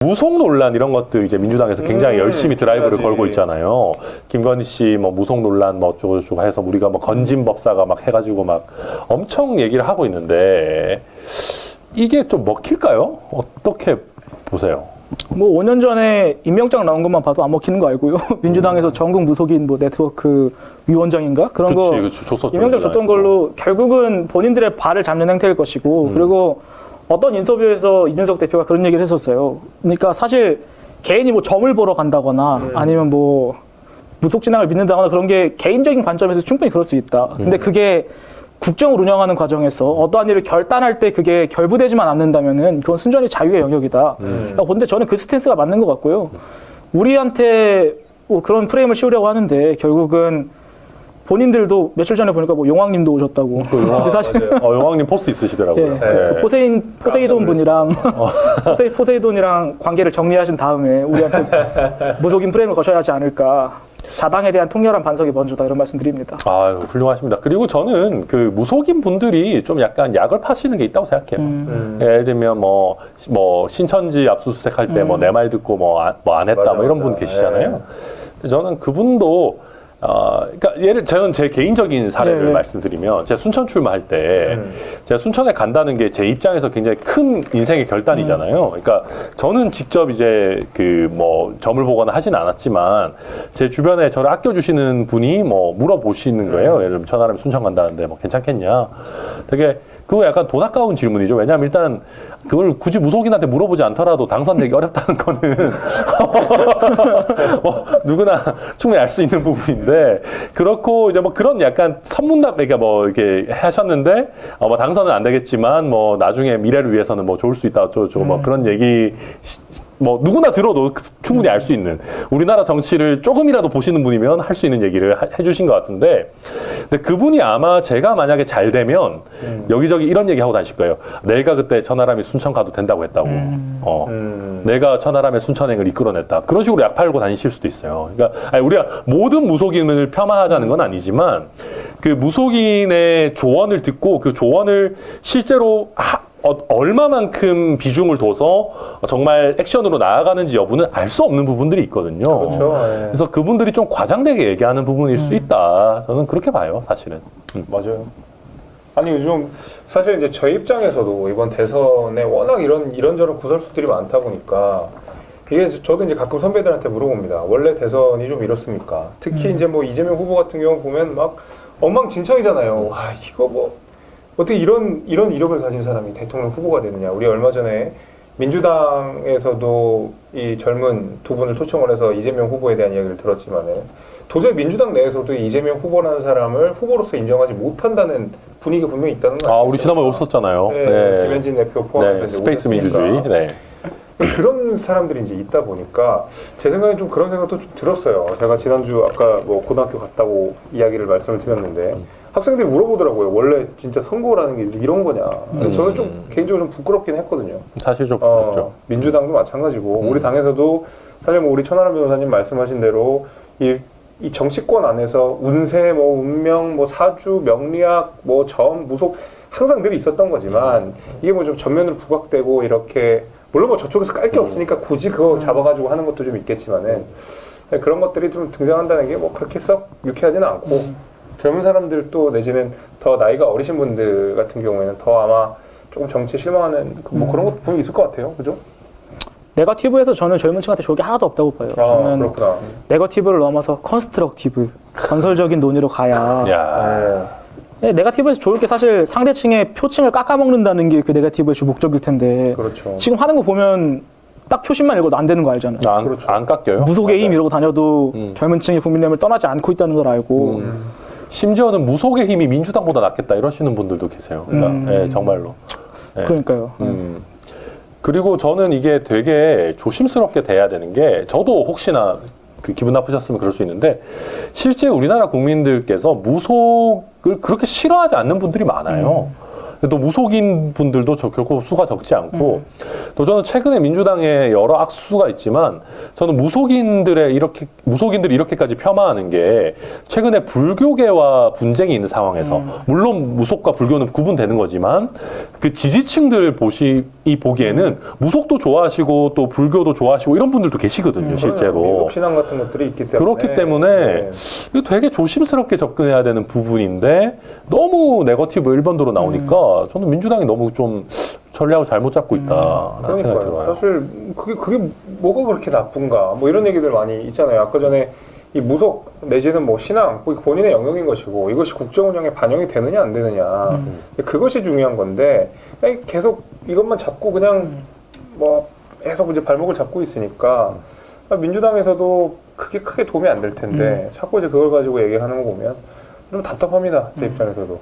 무속 논란 이런 것들 이제 민주당에서 굉장히 열심히 드라이브를 중요하지. 걸고 있잖아요. 김건희 씨 뭐 무속 논란 뭐 어쩌고저쩌고 해서 우리가 뭐 건진 법사가 막 해가지고 막 엄청 얘기를 하고 있는데 이게 좀 먹힐까요? 어떻게 보세요? 뭐 5년 전에 임명장 나온 것만 봐도 안 먹히는 거 알고요. 민주당에서 전국 무속인 뭐 네트워크 위원장인가 그런 거 그치, 줬었죠, 임명장 줬던 걸로 결국은 본인들의 발을 잡는 행태일 것이고 그리고 어떤 인터뷰에서 이준석 대표가 그런 얘기를 했었어요. 그러니까 사실 개인이 뭐 점을 보러 간다거나 아니면 뭐 무속 신앙을 믿는다거나 그런 게 개인적인 관점에서 충분히 그럴 수 있다. 근데 그게 국정을 운영하는 과정에서 어떠한 일을 결단할 때 그게 결부되지만 않는다면은 그건 순전히 자유의 영역이다. 근데 저는 그 스탠스가 맞는 것 같고요. 우리한테 뭐 그런 프레임을 씌우려고 하는데 결국은 본인들도 며칠 전에 보니까 뭐 용왕님도 오셨다고. 근데 사실 용왕님 포스 있으시더라고요. 예, 네. 그 포세이돈 분이랑 포세이돈이랑 관계를 정리하신 다음에 우리한테 무속인 프레임을 거셔야 하지 않을까. 자당에 대한 통렬한 반성이 먼저다 이런 말씀드립니다. 아, 훌륭하십니다. 그리고 저는 그 무속인 분들이 좀 약간 약을 파시는 게 있다고 생각해요. 예를 들면 뭐 신천지 압수수색할 때 뭐 내 말 듣고 뭐 안 했다 맞아, 뭐 이런 맞아. 분 계시잖아요. 근데 저는 그분도 그러니까 저는 제 개인적인 사례를 네. 말씀드리면 제가 순천 출마할 때 제가 순천에 간다는 게 제 입장에서 굉장히 큰 인생의 결단이잖아요. 그러니까 저는 직접 이제 그 뭐 점을 보거나 하진 않았지만 제 주변에 저를 아껴주시는 분이 뭐 물어보시는 거예요. 예를 들면 전화하면 순천 간다는데 뭐 괜찮겠냐. 되게 그거 약간 돈 아까운 질문이죠. 왜냐하면 일단 그걸 굳이 무속인한테 물어보지 않더라도 당선되기 어렵다는 거는 뭐 누구나 충분히 알 수 있는 부분인데 그렇고 이제 뭐 그런 약간 선문답 그러니까 뭐 이렇게 하셨는데 뭐 당선은 안 되겠지만 뭐 나중에 미래를 위해서는 뭐 좋을 수 있다 어쩌고 뭐 그런 얘기 뭐 누구나 들어도 충분히 알 수 있는 우리나라 정치를 조금이라도 보시는 분이면 할 수 있는 얘기를 해주신 것 같은데 근데 그분이 아마 제가 만약에 잘 되면 여기저기 이런 얘기 하고 다니실 거예요. 내가 그때 천하람이 순천 가도 된다고 했다고. 내가 천하람의 순천행을 이끌어냈다. 그런 식으로 약 팔고 다니실 수도 있어요. 그러니까 아니, 우리가 모든 무속인을 폄하하자는 건 아니지만 그 무속인의 조언을 듣고 그 조언을 실제로 얼마만큼 비중을 둬서 정말 액션으로 나아가는지 여부는 알 수 없는 부분들이 있거든요. 그렇죠. 예. 그래서 그분들이 좀 과장되게 얘기하는 부분일 수 있다. 저는 그렇게 봐요, 사실은. 맞아요. 아니 요즘 사실 이제 저희 입장에서도 이번 대선에 워낙 이런저런 구설수들이 많다 보니까 이게 저도 이제 가끔 선배들한테 물어봅니다. 원래 대선이 좀 이렇습니까? 특히 이제 뭐 이재명 후보 같은 경우 보면 막 엉망진창이잖아요. 와 이거 뭐 어떻게 이런 이력을 가진 사람이 대통령 후보가 되느냐. 우리 얼마 전에 민주당에서도 이 젊은 두 분을 초청을 해서 이재명 후보에 대한 이야기를 들었지만은 도저히 민주당 내에서도 이재명 후보라는 사람을 후보로서 인정하지 못한다는 분위기가 분명히 있다는 거 아니에요? 우리 지난번에 없었잖아요. 네, 네. 김현진 대표 포함해서 네, 이제 스페이스 오셨으니까. 민주주의. 네. 그런 사람들이 이제 있다 보니까 제 생각엔 좀 그런 생각도 좀 들었어요. 제가 지난주 아까 뭐 고등학교 갔다고 이야기를 말씀을 드렸는데 학생들이 물어보더라고요. 원래 진짜 선거라는 게 이런 거냐. 저는 좀 개인적으로 좀 부끄럽긴 했거든요. 사실 좀 부끄럽죠. 민주당도 마찬가지고 우리 당에서도 사실 뭐 우리 천하람 변호사님 말씀하신 대로 이 정치권 안에서 운세, 뭐 운명, 뭐 사주, 명리학, 뭐 점, 무속 항상 늘 있었던 거지만 이게 뭐 좀 전면으로 부각되고 이렇게 물론 뭐 저쪽에서 깔 게 없으니까 굳이 그거 잡아가지고 하는 것도 좀 있겠지만은 그런 것들이 좀 등장한다는 게 뭐 그렇게 썩 유쾌하지는 않고 젊은 사람들 또 내지는 더 나이가 어리신 분들 같은 경우에는 더 아마 조금 정치에 실망하는 뭐 그런 것도 분명히 있을 것 같아요. 그죠? 네거티브에서 저는 젊은 층한테 좋을 게 하나도 없다고 봐요. 아, 저는 그렇구나. 네거티브를 넘어서 컨스트럭티브, 건설적인 논의로 가야. 야. 네, 네거티브에서 좋을 게 사실 상대층의 표층을 깎아먹는다는 게 그 네거티브의 주목적일 텐데 그렇죠. 지금 하는 거 보면 딱 표심만 읽어도 안 되는 거 알잖아요. 그렇죠. 안 깎여요? 무속의 힘 이러고 다녀도 젊은 층이 국민의힘을 떠나지 않고 있다는 걸 알고 심지어는 무속의 힘이 민주당보다 낫겠다 이러시는 분들도 계세요. 그러니까 예, 정말로. 예. 그러니까요. 그리고 저는 이게 되게 조심스럽게 돼야 되는 게 저도 혹시나 그 기분 나쁘셨으면 그럴 수 있는데 실제 우리나라 국민들께서 무속을 그렇게 싫어하지 않는 분들이 많아요. 또 무속인 분들도 결코 수가 적지 않고 또 저는 최근에 민주당에 여러 악수가 있지만 저는 무속인들이 이렇게까지 폐마하는 게 최근에 불교계와 분쟁이 있는 상황에서 물론 무속과 불교는 구분되는 거지만 그 지지층들 보기에는 무속도 좋아하시고 또 불교도 좋아하시고 이런 분들도 계시거든요, 실제로. 민속 신앙 같은 것들이 있기 때문에 그렇기 때문에 이거 되게 조심스럽게 접근해야 되는 부분인데 너무 네거티브 일반도로 나오니까 저는 민주당이 너무 좀 전략을 잘못 잡고 있다라는 생각이 들어요. 사실 그게 뭐가 그렇게 나쁜가 뭐 이런 얘기들 많이 있잖아요. 아까 전에 이 무속 내지는 뭐 신앙 본인의 영역인 것이고 이것이 국정 운영에 반영이 되느냐 안 되느냐 그것이 중요한 건데 계속 이것만 잡고 그냥 뭐 계속 이제 발목을 잡고 있으니까 민주당에서도 그게 크게 도움이 안 될 텐데 자꾸 이제 그걸 가지고 얘기하는 거 보면 좀 답답합니다. 제 입장에서도.